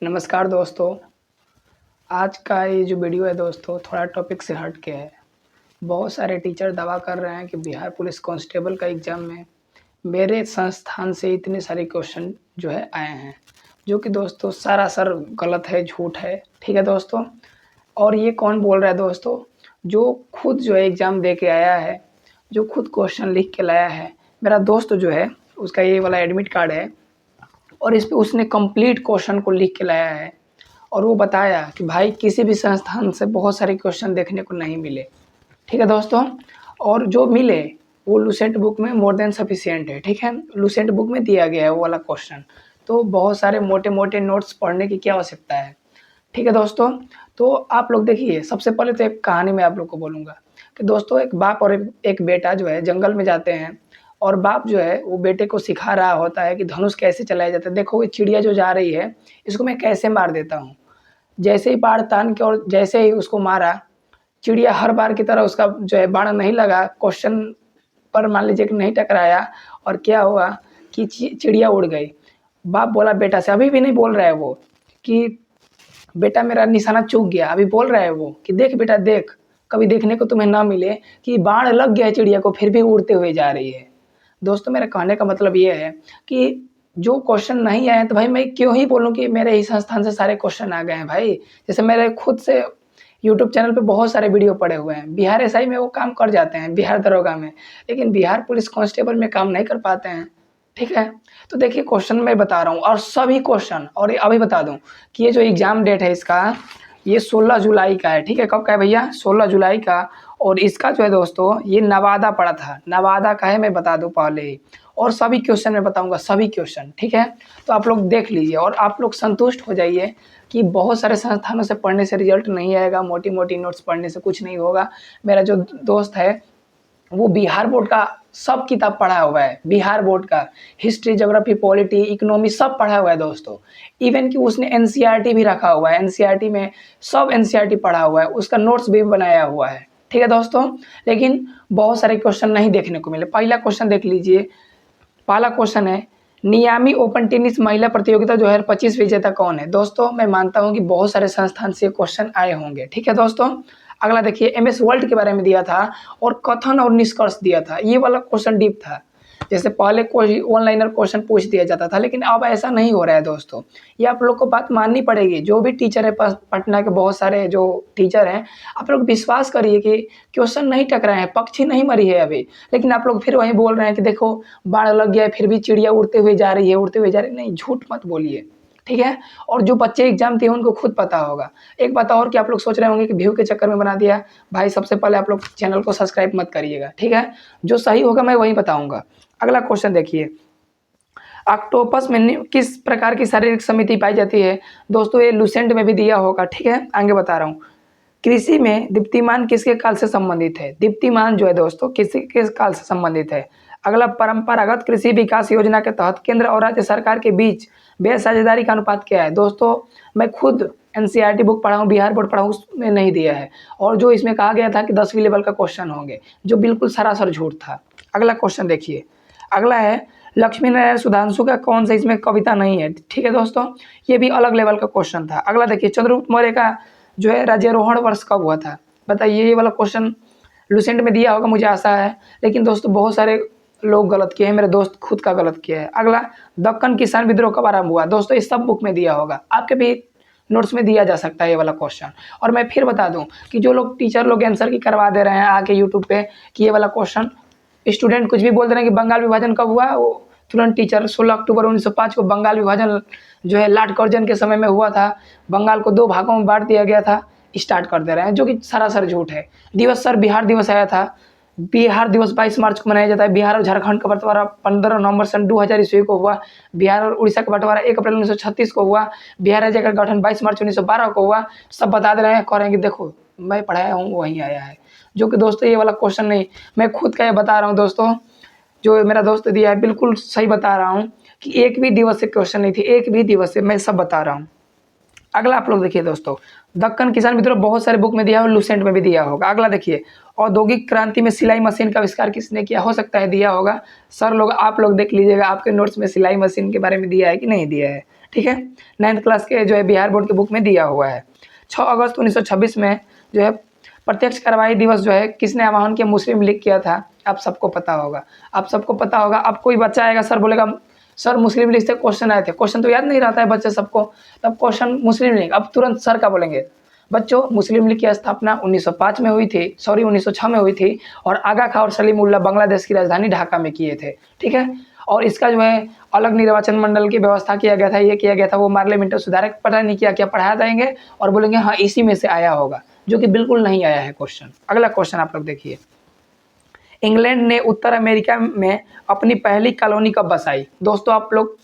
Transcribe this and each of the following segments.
नमस्कार दोस्तों। आज का ये जो वीडियो है दोस्तों थोड़ा टॉपिक से हट के है। बहुत सारे टीचर दावा कर रहे हैं कि बिहार पुलिस कांस्टेबल का एग्ज़ाम में मेरे संस्थान से इतने सारे क्वेश्चन जो है आए हैं, जो कि दोस्तों सरासर गलत है, झूठ है। ठीक है दोस्तों। और ये कौन बोल रहा है दोस्तों? जो खुद जो है एग्ज़ाम दे के आया है, जो खुद क्वेश्चन लिख के लाया है। मेरा दोस्त जो है उसका ये वाला एडमिट कार्ड है और इस पे उसने कंप्लीट क्वेश्चन को लिख के लाया है और वो बताया कि भाई किसी भी संस्थान से बहुत सारे क्वेश्चन देखने को नहीं मिले। ठीक है दोस्तों। और जो मिले वो लूसेंट बुक में मोर देन सफिशिएंट है। ठीक है, लूसेंट बुक में दिया गया है वो वाला क्वेश्चन। तो बहुत सारे मोटे मोटे नोट्स पढ़ने की क्या आवश्यकता है। ठीक है दोस्तों। तो आप लोग देखिए, सबसे पहले तो एक कहानी मैं आप लोग को बोलूँगा कि दोस्तों एक बाप और एक बेटा जो है जंगल में जाते हैं और बाप जो है वो बेटे को सिखा रहा होता है कि धनुष कैसे चलाया जाता है। देखो ये चिड़िया जो जा रही है इसको मैं कैसे मार देता हूँ। जैसे ही बाण तान के और जैसे ही उसको मारा, चिड़िया हर बार की तरह उसका जो है बाण नहीं लगा, क्वेश्चन पर मान लीजिए कि नहीं टकराया और क्या हुआ कि चिड़िया उड़ गई। बाप बोला बेटा से, अभी भी नहीं बोल रहा है वो कि बेटा मेरा निशाना चूक गया, अभी बोल रहा है वो कि देख बेटा देख, कभी देखने को तुम्हें ना मिले कि बाण लग गया है चिड़िया को फिर भी उड़ते हुए जा रही है। दोस्तों मेरे कहने का मतलब ये है कि जो क्वेश्चन नहीं आए तो भाई मैं क्यों ही बोलूँ कि मेरे ही संस्थान से सारे क्वेश्चन आ गए हैं भाई। जैसे मेरे खुद से यूट्यूब चैनल पे बहुत सारे वीडियो पड़े हुए हैं। बिहार एसआई में वो काम कर जाते हैं, बिहार दरोगा में, लेकिन बिहार पुलिस कांस्टेबल में काम नहीं कर पाते हैं। ठीक है। तो देखिए क्वेश्चन मैं बता रहा हूँ और सभी क्वेश्चन, और ये अभी बता दूँ कि ये जो एग्ज़ाम डेट है इसका ये 16 जुलाई का है। ठीक है, कब का है भैया? 16 जुलाई का। और इसका जो है दोस्तों ये नवादा पड़ा था, नवादा का है, मैं बता दूं पहले ही। और सभी क्वेश्चन मैं बताऊंगा, सभी क्वेश्चन। ठीक है, तो आप लोग देख लीजिए और आप लोग संतुष्ट हो जाइए कि बहुत सारे संस्थानों से पढ़ने से रिजल्ट नहीं आएगा, मोटी मोटी नोट्स पढ़ने से कुछ नहीं होगा। मेरा जो दोस्त है वो बिहार बोर्ड का सब किताब पढ़ा हुआ है, बिहार बोर्ड का हिस्ट्री, ज्योग्राफी, पॉलिटी, इकोनॉमी सब पढ़ा हुआ है दोस्तों। इवन कि उसने एनसीईआरटी भी रखा हुआ है, एनसीईआरटी में सब एनसीईआरटी पढ़ा हुआ है, उसका नोट्स भी बनाया हुआ है। ठीक है दोस्तों। लेकिन बहुत सारे क्वेश्चन नहीं देखने को मिले। पहला क्वेश्चन देख लीजिए। पहला क्वेश्चन है नियामी ओपन टेनिस महिला प्रतियोगिता 2025 विजेता कौन है? दोस्तों मैं मानता हूं कि बहुत सारे संस्थान से क्वेश्चन आए होंगे। ठीक है दोस्तों। अगला देखिए, एमएस वर्ल्ड के बारे में दिया था और कथन और निष्कर्ष दिया था। ये वाला क्वेश्चन डीप था। जैसे पहले कोई ऑनलाइनर क्वेश्चन पूछ दिया जाता था, लेकिन अब ऐसा नहीं हो रहा है दोस्तों। ये आप लोग को बात माननी पड़ेगी। जो भी टीचर है पटना के बहुत सारे जो टीचर हैं, आप लोग विश्वास करिए कि क्वेश्चन नहीं टकराए हैं, पक्षी नहीं मरी है अभी। लेकिन आप लोग फिर वही बोल रहे हैं कि देखो बाढ़ लग गया है फिर भी चिड़िया उड़ते हुए जा रही है, उड़ते हुए जा रही है। नहीं, झूठ मत बोलिए। ठीक है। और जो बच्चे एग्जाम दिए उनको खुद पता होगा। एक बात और कि आप लोग सोच रहे होंगे कि व्यू के चक्कर में बना दिया। भाई सबसे पहले आप लोग चैनल को सब्सक्राइब मत करिएगा। ठीक है, जो सही होगा मैं वही बताऊंगा। अगला क्वेश्चन देखिए, ऑक्टोपस में किस प्रकार की शारीरिक समिति पाई जाती है? दोस्तों ये लूसेंट में भी दिया होगा। ठीक है, आगे बता रहा हूँ। कृषि में दीप्तिमान किसके काल से संबंधित है? दीप्तिमान जो है दोस्तों किसी के काल से संबंधित है? अगला, परंपरागत कृषि विकास योजना के तहत केंद्र और राज्य सरकार के बीच व्यय साझेदारी का अनुपात क्या है? दोस्तों मैं खुद एनसीईआरटी बुक पढ़ा हूँ, बिहार बोर्ड पढ़ा हूँ, उसमें नहीं दिया है। और जो इसमें कहा गया था कि 10वीं लेवल का क्वेश्चन होंगे, जो बिल्कुल सरासर झूठ था। अगला क्वेश्चन देखिए। अगला है लक्ष्मी नारायण सुधांशु का कौन सा इसमें कविता नहीं है? ठीक है दोस्तों, ये भी अलग लेवल का क्वेश्चन था। अगला देखिए, चंद्रगुप्त मौर्य का जो है राज्यारोहण वर्ष कब हुआ था? बताइए। ये वाला क्वेश्चन लूसेंट में दिया होगा मुझे आशा है, लेकिन दोस्तों बहुत सारे लोग गलत किए हैं, मेरे दोस्त खुद का गलत किया है। अगला, दक्कन किसान विद्रोह कब आरंभ हुआ? दोस्तों इस सब बुक में दिया होगा, आपके भी नोट्स में दिया जा सकता है ये वाला क्वेश्चन। और मैं फिर बता दूं कि जो लोग टीचर लोग आंसर की करवा दे रहे हैं आके यूट्यूब पे कि ये वाला क्वेश्चन स्टूडेंट कुछ भी बोल दे रहे हैं कि बंगाल विभाजन कब हुआ, वो तुरंत टीचर 16 अक्टूबर 1905 को बंगाल विभाजन जो है लॉर्ड कर्जन के समय में हुआ था, बंगाल को 2 भागों में बांट दिया गया था, स्टार्ट कर दे रहे हैं, जो कि सरासर झूठ है। दिवस सर बिहार दिवस आया था। बिहार दिवस 22 मार्च को मनाया जाता है। बिहार और झारखंड का बंटवारा 15 नवंबर सन 2000 ईस्वी को हुआ। बिहार और उड़ीसा का बंटवारा 1 अप्रैल 1936 को हुआ। बिहार राज्य का गठन 22 मार्च 1912 को हुआ। सब बता दे रहे हैं, कह रहे हैं कि देखो मैं पढ़ाया हूँ वहीं आया है, जो कि दोस्तों ये वाला क्वेश्चन नहीं, मैं खुद का ये बता रहा हूँ दोस्तों। जो मेरा दोस्त दिया है बिल्कुल सही बता रहा हूँ कि एक भी दिवस से क्वेश्चन नहीं थी, एक भी दिवस से, मैं सब बता रहा हूँ। अगला आप लोग देखिए दोस्तों, दक्कन किसान विद्रोह बहुत सारे बुक में दिया है और लूसेंट में भी दिया होगा। अगला देखिए, औद्योगिक क्रांति में सिलाई मशीन का आविष्कार किसने किया? हो सकता है दिया होगा। सर लोग आप लोग देख लीजिएगा आपके नोट्स में सिलाई मशीन के बारे में दिया है कि नहीं दिया है। ठीक है, 9th क्लास के जो है बिहार बोर्ड के बुक में दिया हुआ है। 6 अगस्त 1926 में जो है प्रत्यक्ष कार्रवाई दिवस जो है किसने आह्वान किया, मुस्लिम लीग किया था। आप सबको पता होगा, आप सबको पता होगा। अब कोई बच्चा आएगा, सर बोलेगा सर मुस्लिम लीग से क्वेश्चन आए थे, क्वेश्चन तो याद नहीं रहता है बच्चे सबको, तब क्वेश्चन मुस्लिम लीग, अब तुरंत सर का बोलेंगे। बच्चों, मुस्लिम लीग की स्थापना 1905 में हुई थी, 1906 में हुई थी, और आगा खां और सलीमुल्लाह बांग्लादेश की राजधानी ढाका में किए थे। ठीक है, और इसका जो है अलग निर्वाचन मंडल की व्यवस्था किया गया था, ये किया गया था। वो पार्लियामेंट सुधारक पता नहीं किया क्या पढ़ा देंगे और बोलेंगे हाँ इसी में से आया होगा, जो कि बिल्कुल नहीं आया है क्वेश्चन। अगला क्वेश्चन आप लोग देखिए, इंग्लैंड ने उत्तर अमेरिका में अपनी पहली कॉलोनी कब बसाई। दोस्तों आप लोग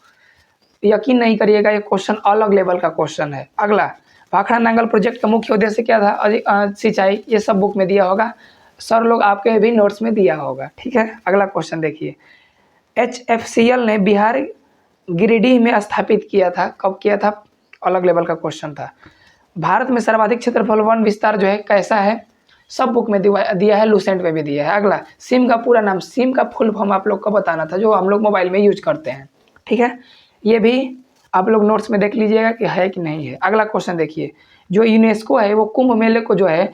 यकीन नहीं करिएगा, ये क्वेश्चन अलग लेवल का क्वेश्चन है। अगला, भाखड़ा नांगल प्रोजेक्ट का मुख्य उद्देश्य क्या था, सिंचाई। ये सब बुक में दिया होगा, सर लोग आपके भी नोट्स में दिया होगा। ठीक है, अगला क्वेश्चन देखिए, HFCL ने बिहार गिरिडीह में स्थापित किया था, कब किया था, अलग लेवल का क्वेश्चन था। भारत में सर्वाधिक क्षेत्रफल वन विस्तार जो है कैसा है, सब बुक में दिया है, लूसेंट में भी दिया है। अगला, सिम का पूरा नाम, सिम का फुल फॉर्म आप लोग को बताना था, जो हम लोग मोबाइल में यूज करते हैं। ठीक है, ये भी आप लोग नोट्स में देख लीजिएगा कि है कि नहीं है। अगला क्वेश्चन देखिए, जो यूनेस्को है वो कुंभ मेले को जो है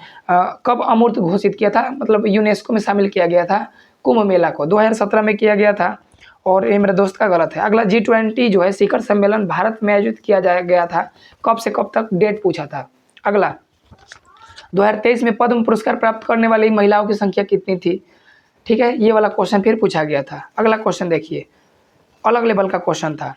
कब अमूर्त घोषित किया था, मतलब यूनेस्को में शामिल किया गया था कुंभ मेला को, 2017 में किया गया था। और ये मेरे दोस्त का गलत है। अगला, G20 जो है शिखर सम्मेलन भारत में आयोजित किया गया था, कब से कब तक, डेट पूछा था। अगला, 2023 में पद्म पुरस्कार प्राप्त करने वाली महिलाओं की संख्या कितनी थी। ठीक है, ये वाला क्वेश्चन फिर पूछा गया था। अगला क्वेश्चन देखिए, अलग लेवल का क्वेश्चन था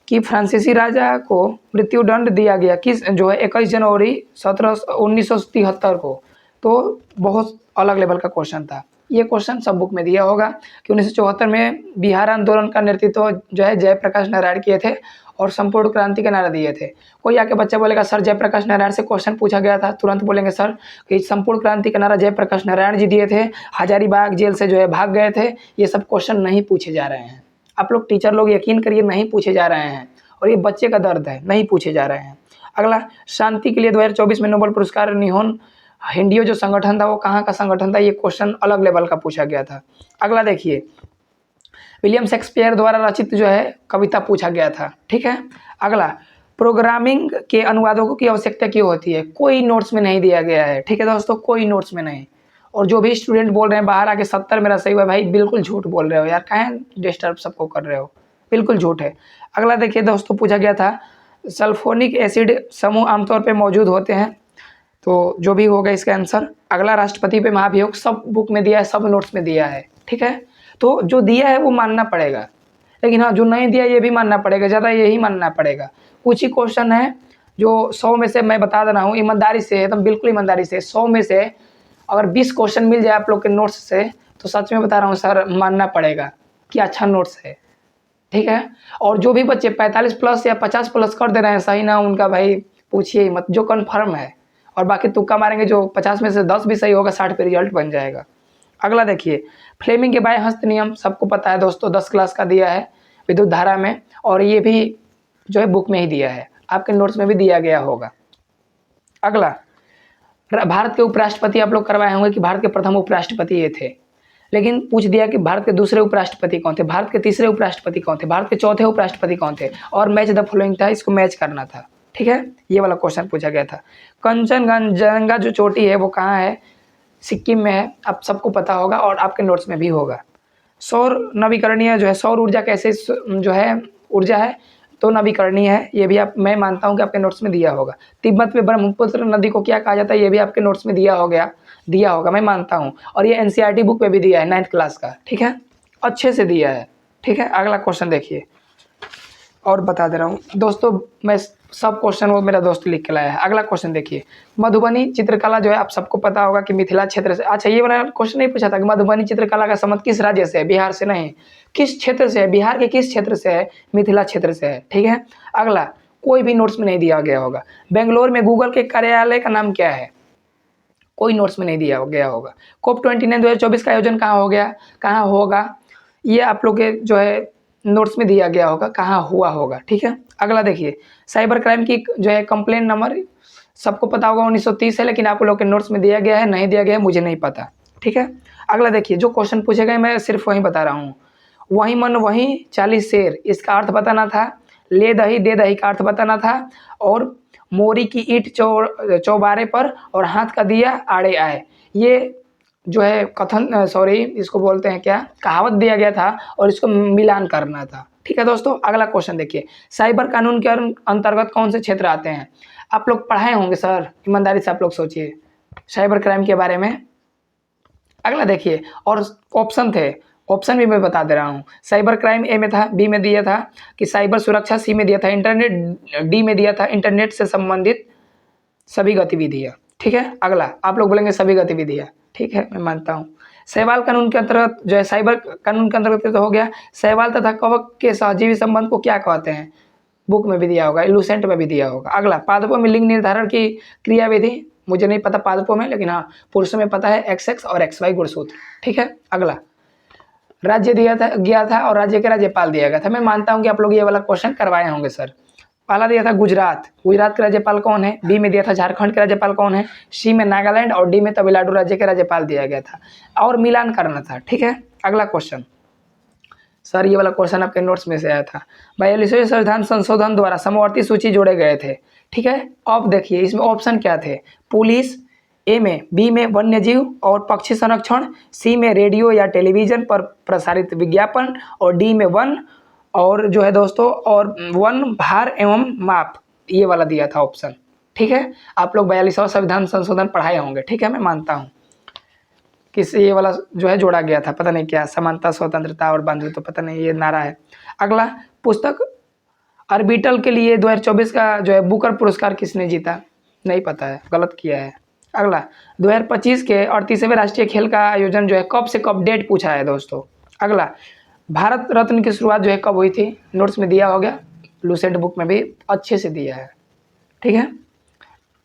कि फ्रांसीसी राजा को मृत्युदंड दिया गया किस, जो है 21 जनवरी 1973 को। तो बहुत अलग लेवल का क्वेश्चन था। ये क्वेश्चन सब बुक में दिया होगा कि 1974 में बिहार आंदोलन का नेतृत्व जो है जयप्रकाश नारायण किए थे और संपूर्ण क्रांति के नारा दिए थे। कोई आके बच्चा बोलेगा सर जयप्रकाश नारायण से क्वेश्चन पूछा गया था, तुरंत बोलेंगे सर कि संपूर्ण क्रांति का नारा जयप्रकाश नारायण जी दिए थे, हजारीबाग जेल से जो है भाग गए थे। ये सब क्वेश्चन नहीं पूछे जा रहे हैं। आप लोग टीचर लोग यकीन करिए नहीं पूछे जा रहे हैं, और ये बच्चे का दर्द है, नहीं पूछे जा रहे हैं। अगला, शांति के लिए 2024 में नोबेल पुरस्कार निहोन हिंडियो जो संगठन था वो कहाँ का संगठन था, ये क्वेश्चन अलग लेवल का पूछा गया था। अगला देखिए, विलियम शेक्सपियर द्वारा रचित जो है कविता पूछा गया था। ठीक है, अगला, प्रोग्रामिंग के अनुवादकों की आवश्यकता क्यों होती है, कोई नोट्स में नहीं दिया गया है। ठीक है दोस्तों, कोई नोट्स में नहीं। और जो भी स्टूडेंट बोल रहे हैं बाहर आके 70 मेरा सही हुआ, भाई बिल्कुल झूठ बोल रहे हो यार, कहें डिस्टर्ब सबको कर रहे हो, बिल्कुल झूठ है। अगला देखिए दोस्तों, पूछा गया था सल्फोनिक एसिड समूह आमतौर पे मौजूद होते हैं, तो जो भी होगा इसका आंसर। अगला, राष्ट्रपति पे महाभियोग, सब बुक में दिया है, सब नोट्स में दिया है। ठीक है, तो जो दिया है वो मानना पड़ेगा, लेकिन हाँ जो नहीं दिया ये भी मानना पड़ेगा, ज़्यादा यही मानना पड़ेगा। कुछ ही क्वेश्चन है जो 100 में से मैं बता दे रहा हूँ ईमानदारी से, एकदम बिल्कुल ईमानदारी से, 100 में से अगर 20 क्वेश्चन मिल जाए आप लोग के नोट्स से, तो सच में बता रहा हूँ सर मानना पड़ेगा कि अच्छा नोट्स है। ठीक है, और जो भी बच्चे 45 प्लस या 50 प्लस कर दे रहे हैं सही ना, उनका भाई पूछिए ही मत, जो कन्फर्म है। और बाकी तुक्का मारेंगे, जो 50 में से 10 भी सही होगा 60 पे रिजल्ट बन जाएगा। अगला देखिए, फ्लेमिंग के बाएं हस्त नियम सबको पता है दोस्तों, 10 क्लास का दिया है विद्युत धारा में, और ये भी जो है बुक में ही दिया है, आपके नोट्स में भी दिया गया होगा। अगला, भारत के उपराष्ट्रपति आप लोग करवाए होंगे कि भारत के प्रथम उपराष्ट्रपति ये थे, लेकिन पूछ दिया कि भारत के दूसरे उपराष्ट्रपति कौन थे, भारत के तीसरे उपराष्ट्रपति कौन थे, भारत के चौथे उपराष्ट्रपति कौन थे, और मैच द फॉलोइंग था, इसको मैच करना था। ठीक है, ये वाला क्वेश्चन पूछा गया था। कंचनजंगा जो चोटी है वो कहाँ है, सिक्किम में है, आप सबको पता होगा और आपके नोट्स में भी होगा। सौर नवीकरणीय जो है, सौर ऊर्जा कैसे जो है ऊर्जा है, तो नवीकरणीय है, ये भी आप, मैं मानता हूँ कि आपके नोट्स में दिया होगा। तिब्बत में ब्रह्मपुत्र नदी को क्या कहा जाता है, ये भी आपके नोट्स में दिया होगा, मैं मानता हूँ। और ये NCERT बुक में भी दिया है 9th क्लास का। ठीक है, अच्छे से दिया है। ठीक है, अगला क्वेश्चन देखिए, और बता दे रहा हूँ दोस्तों, मैं सब क्वेश्चन वो मेरा दोस्त लिख के लाया है। अगला क्वेश्चन देखिए, मधुबनी चित्रकला जो है आप सबको पता होगा कि मिथिला क्षेत्र से, अच्छा ये वाला क्वेश्चन नहीं पूछा था कि मधुबनी चित्रकला का संबंध किस राज्य से है, बिहार से नहीं, किस क्षेत्र से है, बिहार के किस क्षेत्र से है, मिथिला क्षेत्र से है। ठीक है, अगला, कोई भी नोट्स में नहीं दिया गया होगा, बेंगलोर में गूगल के कार्यालय का नाम क्या है, कोई नोट्स में नहीं दिया गया होगा। COP29 2024 का आयोजन कहाँ होगा, ये आप लोग के जो है नोट्स में दिया गया होगा, कहाँ हुआ होगा। ठीक है, अगला देखिए, साइबर क्राइम की जो है कंप्लेंट नंबर सबको पता होगा 1930 है, लेकिन आप लोग के नोट्स में दिया गया है, नहीं दिया गया है, मुझे नहीं पता। ठीक है, अगला देखिए, जो क्वेश्चन पूछे गए मैं सिर्फ वही बता रहा हूँ, वही मन वही 40 शेर, इसका अर्थ बताना था, ले दही दे दही का अर्थ बताना था, और मोरी की ईंट चौबारे पर और हाथ का दिया आड़े आए, ये जो है कथन सॉरी इसको बोलते हैं क्या, कहावत दिया गया था और इसको मिलान करना था। ठीक है दोस्तों, अगला क्वेश्चन देखिए, साइबर कानून के अंतर्गत कौन से क्षेत्र आते हैं? आप लोग पढ़ाए होंगे सर, ईमानदारी से आप लोग सोचिए साइबर क्राइम के बारे में। अगला देखिए, और ऑप्शन थे, ऑप्शन भी मैं बता दे रहा हूँ। साइबर क्राइम ए में था, बी में दिया था कि साइबर सुरक्षा, सी में दिया था इंटरनेट, डी में दिया था इंटरनेट से संबंधित सभी गतिविधियाँ। ठीक है, अगला आप लोग बोलेंगे सभी गतिविधियाँ, ठीक है मैं मानता हूँ। शैवाल कानून के अंतर्गत जो है, साइबर कानून के अंतर्गत तो हो गया। शैवाल तथा कवक के सहजीवी संबंध को क्या कहते हैं? बुक में भी दिया होगा, लूसेंट में भी दिया होगा। अगला, पादपों में लिंग निर्धारण की क्रियाविधि, मुझे नहीं पता पादपों में, लेकिन हाँ पुरुषों में पता है XX और XY गुणसूत्र। ठीक है, अगला, राज्य दिया था गया था और राज्य के राज्यपाल दिया गया था। मैं मानता हूँ कि आप लोग ये वाला क्वेश्चन करवाए होंगे सर। पहला दिया था गुजरात, गुजरात के राज्यपाल कौन है? बी में दिया था झारखंड के राज्यपाल कौन है? सी में नागालैंड और डी में तमिलनाडु राज्य के राज्यपाल दिया गया था, और मिलान करना था। ठीक है, अगला क्वेश्चन सर, ये वाला क्वेश्चन आपके नोट्स में से आया था। 42वें संविधान संशोधन द्वारा समवर्ती सूची जोड़े गए थे। ठीक है, अब देखिए इसमें ऑप्शन क्या थे? पुलिस, ए में, बी में वन्यजीव और पक्षी संरक्षण, सी में रेडियो या टेलीविजन पर प्रसारित विज्ञापन, और डी में वन और जो है दोस्तों और वन, भार एवं माप, ये वाला दिया था ऑप्शन। ठीक है, आप लोग 42वां संविधान संशोधन पढ़ाए होंगे। ठीक है, मैं मानता हूँ किससे ये वाला जो है जोड़ा गया था, पता नहीं क्या, समानता, स्वतंत्रता और बंधुत्व, पता नहीं ये नारा है। अगला, पुस्तक ऑर्बिटल के लिए 2024 का जो है बुकर पुरस्कार किसने जीता? नहीं पता है, गलत किया है। अगला, 2025 के 38वें राष्ट्रीय खेल का आयोजन जो है कब से कब, डेट पूछा है दोस्तों। अगला, भारत रत्न की शुरुआत जो है कब हुई थी? नोट्स में दिया हो गया, लूसेंट बुक में भी अच्छे से दिया है। ठीक है,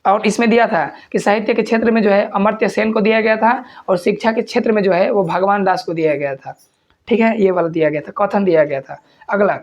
और इसमें दिया था कि साहित्य के क्षेत्र में जो है अमर्त्य सेन को दिया गया था, और शिक्षा के क्षेत्र में जो है वो भगवान दास को दिया गया था। ठीक है, ये वाला दिया गया था, कथन दिया गया था। अगला,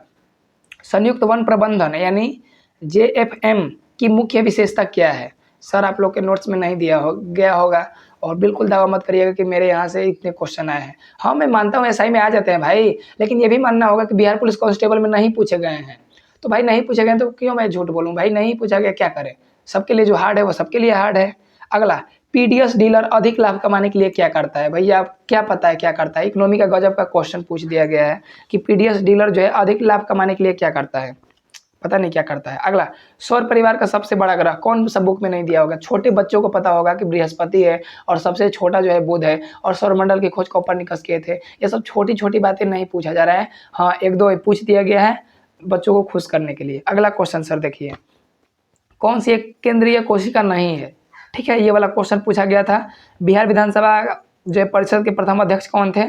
संयुक्त वन प्रबंधन यानी JFM की मुख्य विशेषता क्या है? सर आप लोग के नोट्स में नहीं दिया गया होगा, और बिल्कुल दावा मत करिएगा कि मेरे यहाँ से इतने क्वेश्चन आए हैं। हाँ मैं मानता हूँ SI में आ जाते हैं भाई, लेकिन ये भी मानना होगा कि बिहार पुलिस कांस्टेबल में नहीं पूछे गए हैं। तो भाई नहीं पूछे गए तो क्यों मैं झूठ बोलूँ भाई, नहीं पूछा गया क्या करें, सबके लिए जो हार्ड है वो सबके लिए हार्ड है। अगला, PDS डीलर अधिक लाभ कमाने के लिए क्या करता है? भैया क्या पता है क्या करता है? इकोनॉमी का गजब का क्वेश्चन पूछ दिया गया है कि PDS डीलर जो है अधिक लाभ कमाने के लिए क्या करता है, पता नहीं क्या करता है। अगला, सौर परिवार का सबसे बड़ा ग्रह, कौन सा बुक में नहीं दिया होगा? छोटे बच्चों को पता होगा कि बृहस्पति है और सबसे छोटा जो है बुध है, और सौरमंडल की खोज कोपरनिकस किए थे। ये सब छोटी छोटी बातें नहीं पूछा जा रहा है, हाँ एक दो पूछ दिया गया है बच्चों को खुश करने के लिए। अगला क्वेश्चन सर देखिए, कौन सी एक केंद्रीय कोशिका नहीं है? ठीक है, ये वाला क्वेश्चन पूछा गया था। बिहार विधानसभा जो है परिषद के प्रथम अध्यक्ष कौन थे?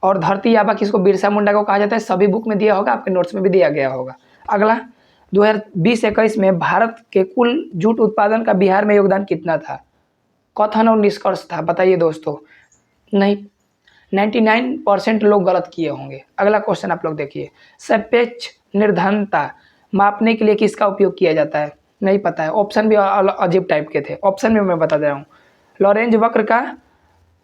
और धरती आबा किसको, बिरसा मुंडा को कहा जाता है, सभी बुक में दिया होगा, आपके नोट्स में भी दिया गया होगा। अगला, 2020-21 में भारत के कुल जूट उत्पादन का बिहार में योगदान कितना था? कथन और निष्कर्ष था, बताइए दोस्तों। नहीं, 99% लोग गलत किए होंगे। अगला क्वेश्चन आप लोग देखिए, सापेक्ष निर्धनता मापने के लिए किसका उपयोग किया जाता है? नहीं पता है, ऑप्शन भी अजीब टाइप के थे, ऑप्शन में मैं बता दे रहा हूँ। लॉरेंज वक्र का,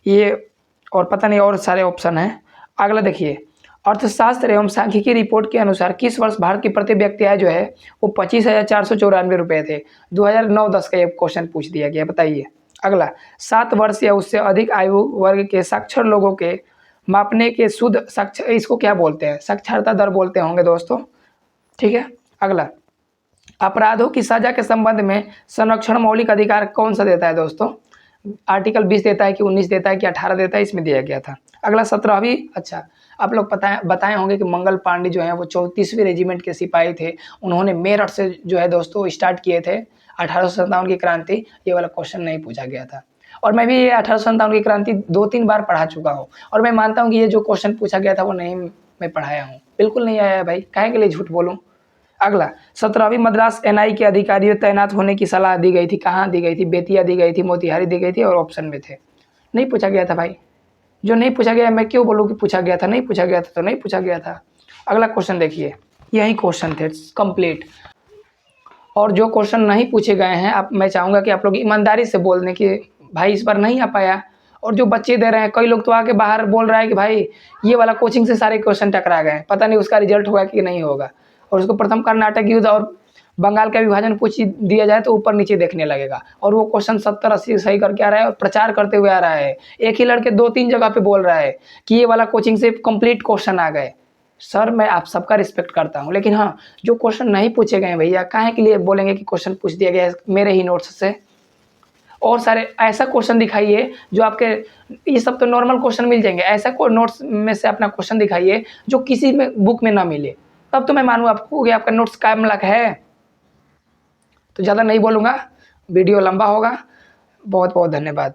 ये और पता नहीं और सारे ऑप्शन हैं। अगला देखिए, अर्थशास्त्र एवं सांख्यिकी रिपोर्ट के अनुसार किस वर्ष भारत की प्रति व्यक्ति आय जो है वो 25,494 रुपये थे? 2009-10 का ये क्वेश्चन पूछ दिया गया, बताइए। अगला, 7 वर्ष या उससे अधिक आयु वर्ग के साक्षर लोगों के मापने के शुद्ध साक्षर, इसको क्या बोलते हैं? साक्षरता दर बोलते होंगे दोस्तों। ठीक है, अगला, अपराधों की सजा के संबंध में संरक्षण मौलिक अधिकार कौन सा देता है दोस्तों? आर्टिकल 20 देता है कि 19 देता है कि 18 देता है, इसमें दिया गया था। अगला 17वीं, अच्छा आप लोग बताए होंगे कि मंगल पांडे जो हैं वो 34वीं रेजिमेंट के सिपाही थे, उन्होंने मेरठ से जो है दोस्तों स्टार्ट किए थे 1857 की क्रांति। ये वाला क्वेश्चन नहीं पूछा गया था, और मैं भी ये 1857 की क्रांति 2-3 बार पढ़ा चुका हूँ, और मैं मानता हूँ कि ये जो क्वेश्चन पूछा गया था वो नहीं मैं पढ़ाया हूँ, बिल्कुल नहीं आया है भाई, काहे के लिए झूठ बोलूँ। अगला, 17वीं मद्रास NI के अधिकारियों तैनात होने की सलाह दी गई थी, कहाँ दी गई थी? बेतिया दी गई थी, मोतिहारी दी गई थी, और ऑप्शन में थे। नहीं पूछा गया था भाई, जो नहीं पूछा गया मैं क्यों बोलूँ कि पूछा गया था, नहीं पूछा गया था तो नहीं पूछा गया था। अगला क्वेश्चन देखिए, यही क्वेश्चन थे कंप्लीट, और जो क्वेश्चन नहीं पूछे गए हैं आप, मैं चाहूँगा कि आप लोग ईमानदारी से बोल दें कि भाई इस बार नहीं आ पाया। और जो बच्चे दे रहे हैं, कई लोग तो आके बाहर बोल रहा है कि भाई ये वाला कोचिंग से सारे क्वेश्चन टकरा गए, पता नहीं उसका रिजल्ट होगा कि नहीं होगा। और उसको प्रथम कर्नाटक युद्ध और बंगाल का विभाजन पूछ दिया जाए तो ऊपर नीचे देखने लगेगा, और वो क्वेश्चन 70-80 सही करके आ रहा है और प्रचार करते हुए आ रहा है। एक ही लड़के 2-3 जगह पे बोल रहा है कि ये वाला कोचिंग से कंप्लीट क्वेश्चन आ गए। सर मैं आप सबका रिस्पेक्ट करता हूँ, लेकिन हाँ जो क्वेश्चन नहीं पूछे गए भैया, काहे के लिए बोलेंगे कि क्वेश्चन पूछ दिया गया है मेरे ही नोट्स से। और सारे ऐसा क्वेश्चन दिखाइए जो आपके, ये सब तो नॉर्मल क्वेश्चन मिल जाएंगे, ऐसा कोई नोट्स में से अपना क्वेश्चन दिखाइए जो किसी में बुक में ना मिले, तब तो मैं मानूँ आपको कि आपका नोट्स कामयाब है। तो ज़्यादा नहीं बोलूँगा, वीडियो लंबा होगा। बहुत बहुत धन्यवाद।